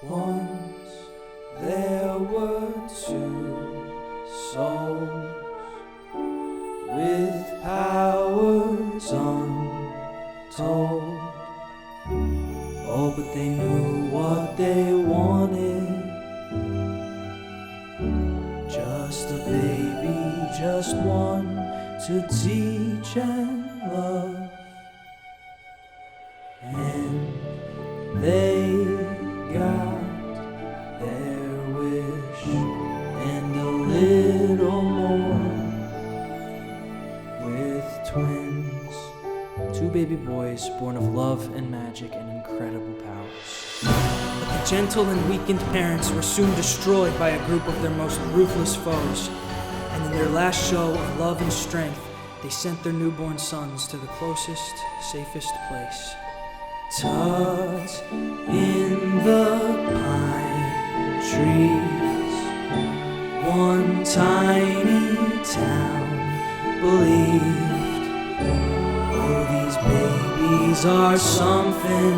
Once there were two souls with powers untold. Oh, but they knew what they wanted. Just a baby, just one to teach and love. And they got their wish and a little more. With twins, two baby boys born of love and magic and incredible powers. But the gentle and weakened parents were soon destroyed by a group of their most ruthless foes. And in their last show of love and strength, they sent their newborn sons to the closest, safest place. Tucked in the pine trees, one tiny town believed, oh, these babies are something.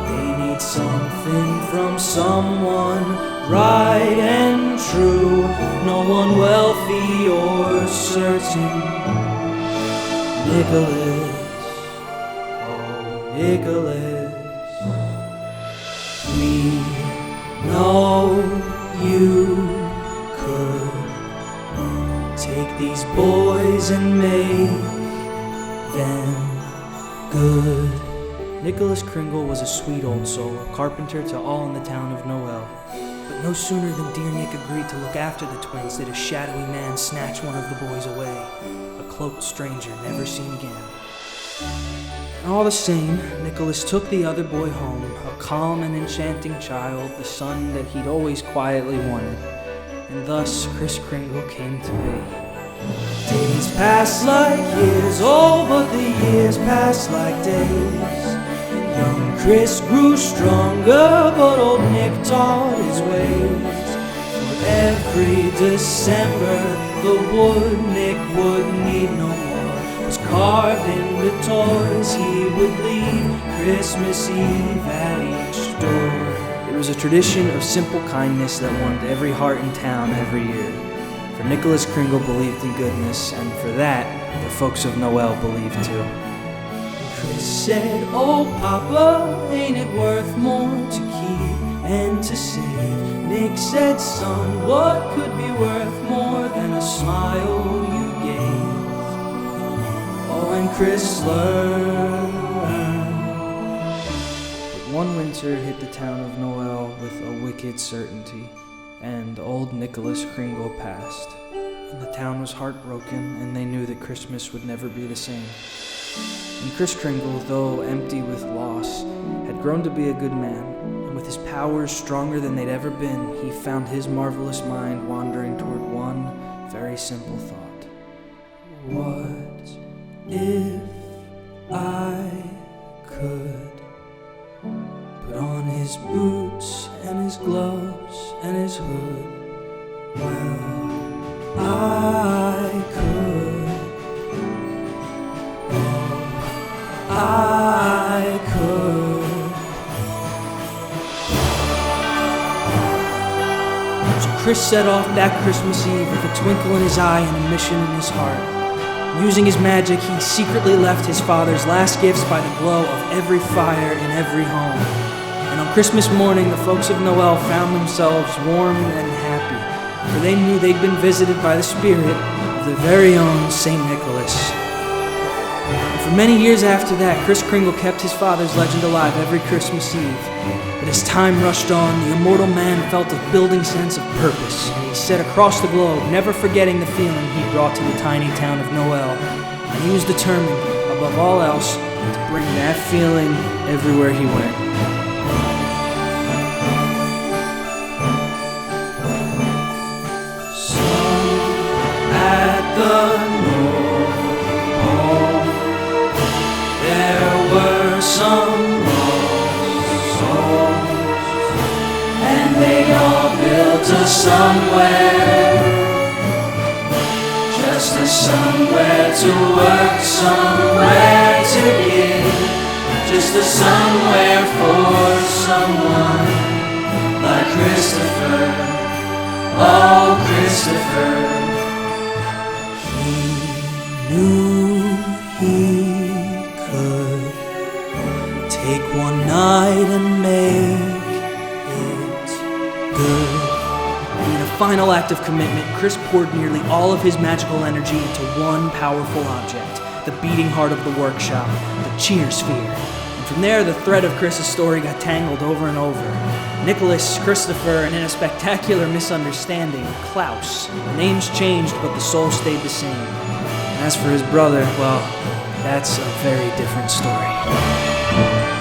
They need something from someone right and true, no one wealthy or certain. Nicholas, we know you could take these boys and make them good. Nicholas Kringle was a sweet old soul, carpenter to all in the town of Noel. But no sooner than dear Nick agreed to look after the twins did a shadowy man snatch one of the boys away, a cloaked stranger never seen again. All the same, Nicholas took the other boy home, a calm and enchanting child, the son that he'd always quietly wanted. And thus, Kris Kringle came to be. Days passed like years, oh, but the years passed like days. Young Kris grew stronger, but old Nick taught his ways. For every December, the wood Nick would need no more was carved into toys he would leave Christmas Eve at each door. It was a tradition of simple kindness that warmed every heart in town every year. For Nicholas Kringle believed in goodness, and for that, the folks of Noel believed too. Kris said, "Oh, Papa, ain't it worth more to keep and to save?" Nick said, "Son, what could be worth more than a smile you gave?" Oh, and Kris learned. But one winter hit the town of Noel with a wicked certainty, and old Nicholas Kringle passed. And the town was heartbroken, and they knew that Christmas would never be the same. And Kris Kringle, though empty with loss, had grown to be a good man, and with his powers stronger than they'd ever been, he found his marvelous mind wandering toward one very simple thought. What if I could put on his boots and his gloves and his hood? Well, I could. I could. So Kris set off that Christmas Eve with a twinkle in his eye and a mission in his heart. Using his magic, he secretly left his father's last gifts by the glow of every fire in every home. And on Christmas morning, the folks of Noel found themselves warm and happy, for they knew they'd been visited by the spirit of their very own St. Nicholas. For many years after that, Kris Kringle kept his father's legend alive every Christmas Eve. But as time rushed on, the immortal man felt a building sense of purpose, and he set across the globe, never forgetting the feeling he brought to the tiny town of Noel. And he was determined, above all else, to bring that feeling everywhere he went. So, at the some lost souls, and they all built a somewhere, just a somewhere to work, somewhere to give, just a somewhere for Christopher. He knew he could take one night and make it good. In a final act of commitment, Chris poured nearly all of his magical energy into one powerful object, the beating heart of the workshop, the cheer sphere. And from there, the thread of Chris's story got tangled over and over. Nicholas, Christopher, and in a spectacular misunderstanding, Klaus. The names changed, but the soul stayed the same. And as for his brother, well, that's a very different story.